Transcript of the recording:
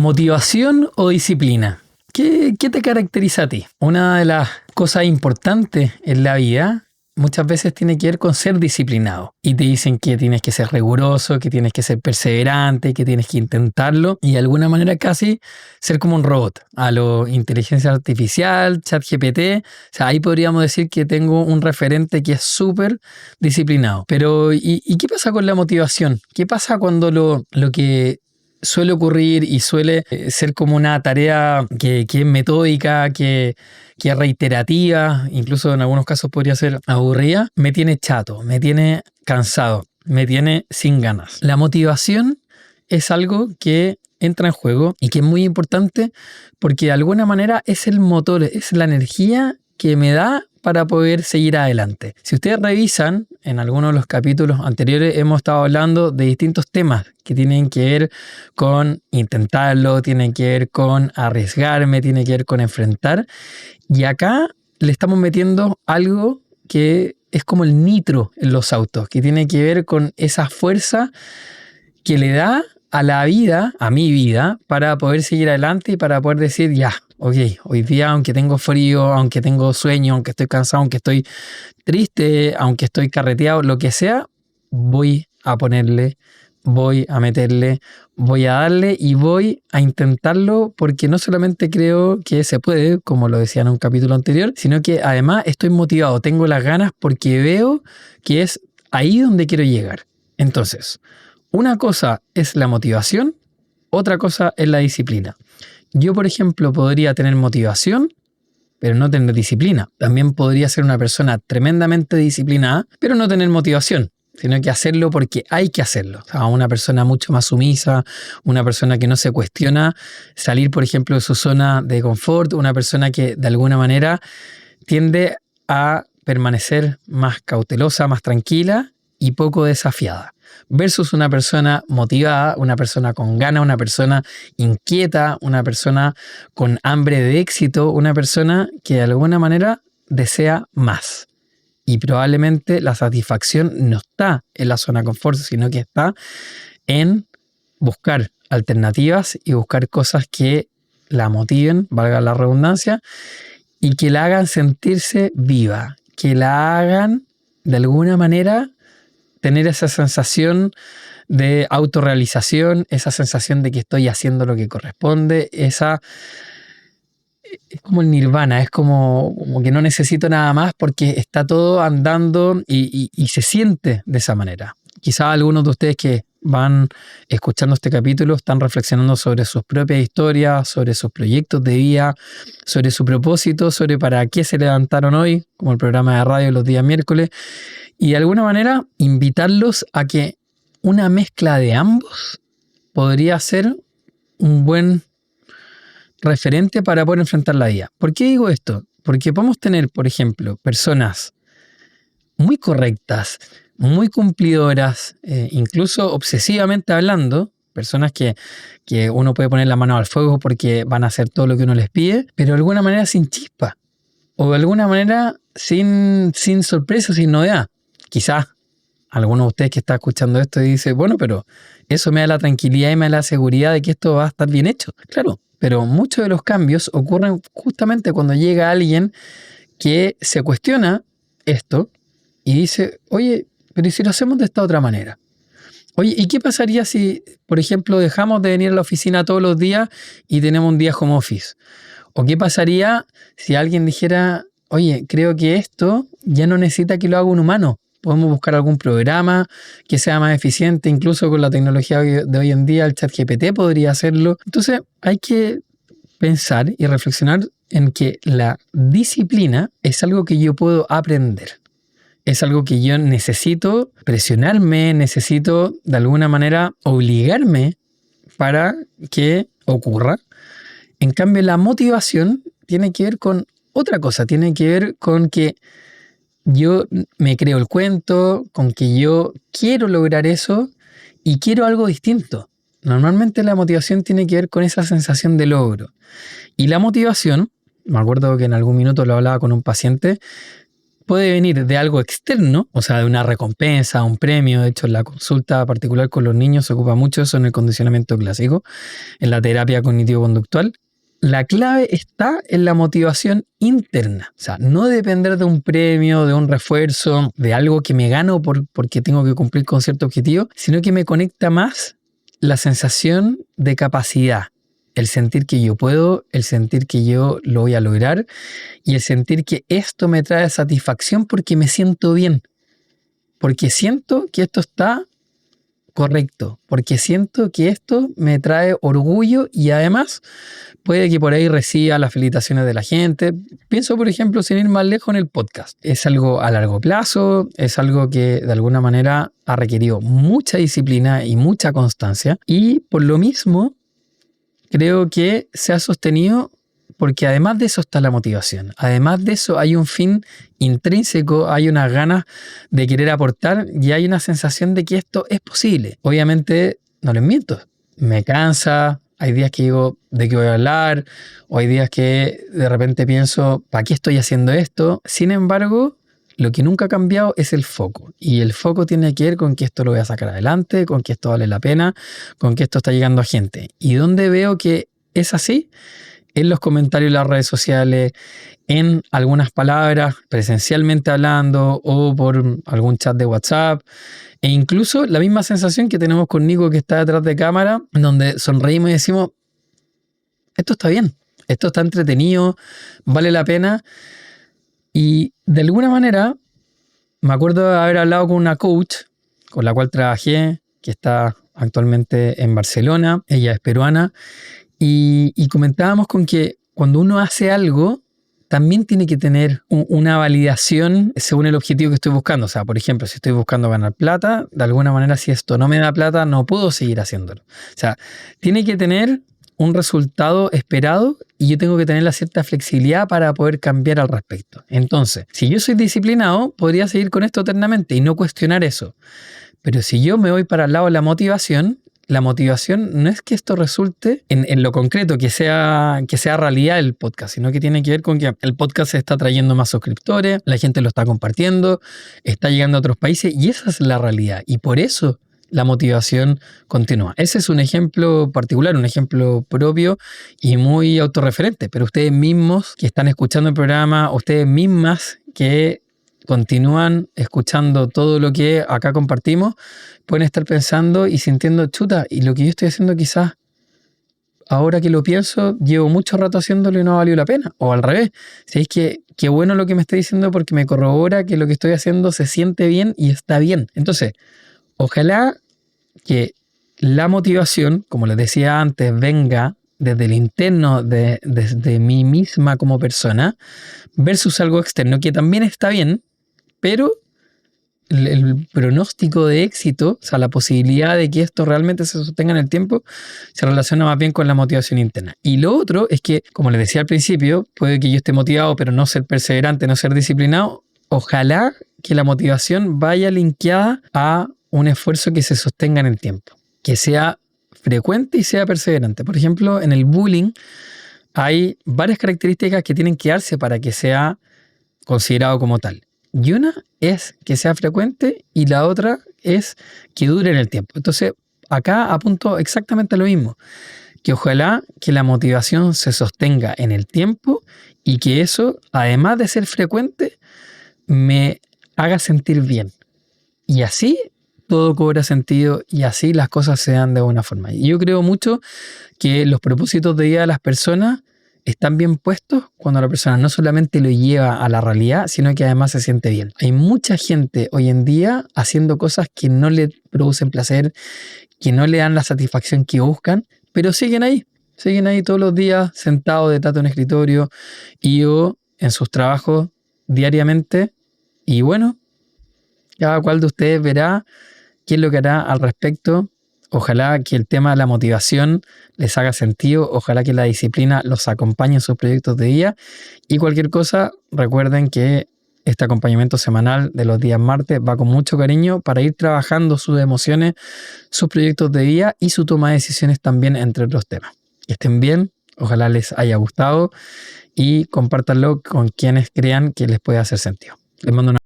¿Motivación o disciplina? ¿Qué te caracteriza a ti? Una de las cosas importantes en la vida muchas veces tiene que ver con ser disciplinado. Y te dicen que tienes que ser riguroso, que tienes que ser perseverante, que tienes que intentarlo y de alguna manera casi ser como un robot. A lo inteligencia artificial, ChatGPT. O sea, ahí podríamos decir que tengo un referente que es súper disciplinado. Pero, ¿y qué pasa con la motivación? ¿Qué pasa cuando lo que suele ocurrir y suele ser como una tarea que es metódica, que es reiterativa, incluso en algunos casos podría ser aburrida, me tiene chato, me tiene cansado, me tiene sin ganas? La motivación es algo que entra en juego y que es muy importante porque de alguna manera es el motor, es la energía que me da para poder seguir adelante. Si ustedes revisan, en algunos de los capítulos anteriores hemos estado hablando de distintos temas que tienen que ver con intentarlo, tienen que ver con arriesgarme, tienen que ver con enfrentar. Y acá le estamos metiendo algo que es como el nitro en los autos, que tiene que ver con esa fuerza que le da a la vida, a mi vida, para poder seguir adelante y para poder decir, ya, ok, hoy día aunque tengo frío, aunque tengo sueño, aunque estoy cansado, aunque estoy triste, aunque estoy carreteado, lo que sea, voy a ponerle, voy a meterle, voy a darle y voy a intentarlo porque no solamente creo que se puede, como lo decía en un capítulo anterior, sino que además estoy motivado, tengo las ganas porque veo que es ahí donde quiero llegar. Entonces, una cosa es la motivación, otra cosa es la disciplina. Yo, por ejemplo, podría tener motivación, pero no tener disciplina. También podría ser una persona tremendamente disciplinada, pero no tener motivación, sino que hacerlo porque hay que hacerlo. O sea, una persona mucho más sumisa, una persona que no se cuestiona salir, por ejemplo, de su zona de confort, una persona que de alguna manera tiende a permanecer más cautelosa, más tranquila y poco desafiada. Versus una persona motivada, una persona con ganas, una persona inquieta, una persona con hambre de éxito, una persona que de alguna manera desea más. Y probablemente la satisfacción no está en la zona de confort, sino que está en buscar alternativas y buscar cosas que la motiven, valga la redundancia, y que la hagan sentirse viva, que la hagan de alguna manera tener esa sensación de autorrealización, esa sensación de que estoy haciendo lo que corresponde, es como el nirvana, es como que no necesito nada más porque está todo andando y se siente de esa manera. Quizás algunos de ustedes que van escuchando este capítulo están reflexionando sobre sus propias historias, sobre sus proyectos de vida, sobre su propósito, sobre para qué se levantaron hoy, como el programa de radio los días miércoles, y de alguna manera invitarlos a que una mezcla de ambos podría ser un buen referente para poder enfrentar la vida. ¿Por qué digo esto? Porque podemos tener, por ejemplo, personas muy correctas, muy cumplidoras, incluso obsesivamente hablando, personas que uno puede poner la mano al fuego porque van a hacer todo lo que uno les pide, pero de alguna manera sin chispa, o de alguna manera sin sorpresa, sin novedad. Quizás alguno de ustedes que está escuchando esto y dice, bueno, pero eso me da la tranquilidad y me da la seguridad de que esto va a estar bien hecho. Claro, pero muchos de los cambios ocurren justamente cuando llega alguien que se cuestiona esto y dice, oye, pero ¿y si lo hacemos de esta otra manera? Oye, ¿y qué pasaría si, por ejemplo, dejamos de venir a la oficina todos los días y tenemos un día home office? ¿O qué pasaría si alguien dijera, oye, creo que esto ya no necesita que lo haga un humano? Podemos buscar algún programa que sea más eficiente, incluso con la tecnología de hoy en día, el ChatGPT podría hacerlo. Entonces hay que pensar y reflexionar en que la disciplina es algo que yo puedo aprender. Es algo que yo necesito presionarme, necesito de alguna manera obligarme para que ocurra. En cambio, la motivación tiene que ver con otra cosa, tiene que ver con que yo me creo el cuento, con que yo quiero lograr eso y quiero algo distinto. Normalmente la motivación tiene que ver con esa sensación de logro. Y la motivación, me acuerdo que en algún minuto lo hablaba con un paciente, puede venir de algo externo, o sea, de una recompensa, un premio. De hecho, en la consulta particular con los niños se ocupa mucho eso en el condicionamiento clásico, en la terapia cognitivo-conductual. La clave está en la motivación interna. O sea, no depender de un premio, de un refuerzo, de algo que me gano porque tengo que cumplir con cierto objetivo, sino que me conecta más la sensación de capacidad, el sentir que yo puedo, el sentir que yo lo voy a lograr y el sentir que esto me trae satisfacción porque me siento bien, porque siento que esto está correcto, porque siento que esto me trae orgullo y además puede que por ahí reciba las felicitaciones de la gente. Pienso, por ejemplo, sin ir más lejos en el podcast. Es algo a largo plazo, es algo que de alguna manera ha requerido mucha disciplina y mucha constancia y por lo mismo creo que se ha sostenido porque además de eso está la motivación. Además de eso hay un fin intrínseco, hay unas ganas de querer aportar y hay una sensación de que esto es posible. Obviamente, no les miento, me cansa, hay días que digo de qué voy a hablar, o hay días que de repente pienso, ¿para qué estoy haciendo esto? Sin embargo, lo que nunca ha cambiado es el foco. Y el foco tiene que ver con que esto lo voy a sacar adelante, con que esto vale la pena, con que esto está llegando a gente. ¿Y dónde veo que es así? En los comentarios de las redes sociales, en algunas palabras, presencialmente hablando o por algún chat de WhatsApp, e incluso la misma sensación que tenemos con Nico que está detrás de cámara, donde sonreímos y decimos, esto está bien, esto está entretenido, vale la pena. Y de alguna manera, me acuerdo de haber hablado con una coach con la cual trabajé, que está actualmente en Barcelona, ella es peruana, y comentábamos con que cuando uno hace algo, también tiene que tener una validación según el objetivo que estoy buscando. O sea, por ejemplo, si estoy buscando ganar plata, de alguna manera, si esto no me da plata, no puedo seguir haciéndolo. O sea, tiene que tener un resultado esperado y yo tengo que tener la cierta flexibilidad para poder cambiar al respecto. Entonces, si yo soy disciplinado, podría seguir con esto eternamente y no cuestionar eso. Pero si yo me voy para el lado de la motivación no es que esto resulte en lo concreto, que sea realidad el podcast, sino que tiene que ver con que el podcast se está trayendo más suscriptores, la gente lo está compartiendo, está llegando a otros países y esa es la realidad. Y por eso la motivación continúa. Ese es un ejemplo particular, un ejemplo propio y muy autorreferente, pero ustedes mismos que están escuchando el programa, ustedes mismas que continúan escuchando todo lo que acá compartimos, pueden estar pensando y sintiendo, chuta, y lo que yo estoy haciendo quizás, ahora que lo pienso, llevo mucho rato haciéndolo y no ha valido la pena. O al revés, si es que qué bueno lo que me está diciendo porque me corrobora que lo que estoy haciendo se siente bien y está bien. Entonces, ojalá que la motivación, como les decía antes, venga desde el interno, desde mí misma como persona, versus algo externo, que también está bien, pero el pronóstico de éxito, o sea, la posibilidad de que esto realmente se sostenga en el tiempo, se relaciona más bien con la motivación interna. Y lo otro es que, como les decía al principio, puede que yo esté motivado, pero no ser perseverante, no ser disciplinado. Ojalá que la motivación vaya linkeada a un esfuerzo que se sostenga en el tiempo, que sea frecuente y sea perseverante. Por ejemplo, en el bullying hay varias características que tienen que darse para que sea considerado como tal. Y una es que sea frecuente y la otra es que dure en el tiempo. Entonces, acá apunto exactamente a lo mismo, que ojalá que la motivación se sostenga en el tiempo y que eso, además de ser frecuente, me haga sentir bien. Y así todo cobra sentido y así las cosas se dan de buena forma. Y yo creo mucho que los propósitos de vida de las personas están bien puestos cuando la persona no solamente lo lleva a la realidad, sino que además se siente bien. Hay mucha gente hoy en día haciendo cosas que no le producen placer, que no le dan la satisfacción que buscan, pero siguen ahí todos los días sentados detrás de un escritorio y o en sus trabajos diariamente. Y bueno, cada cual de ustedes verá qué es lo que hará al respecto. Ojalá que el tema de la motivación les haga sentido, ojalá que la disciplina los acompañe en sus proyectos de día y cualquier cosa, recuerden que este acompañamiento semanal de los días martes va con mucho cariño para ir trabajando sus emociones, sus proyectos de día y su toma de decisiones también, entre otros temas. Que estén bien, ojalá les haya gustado y compártanlo con quienes crean que les puede hacer sentido. Les mando un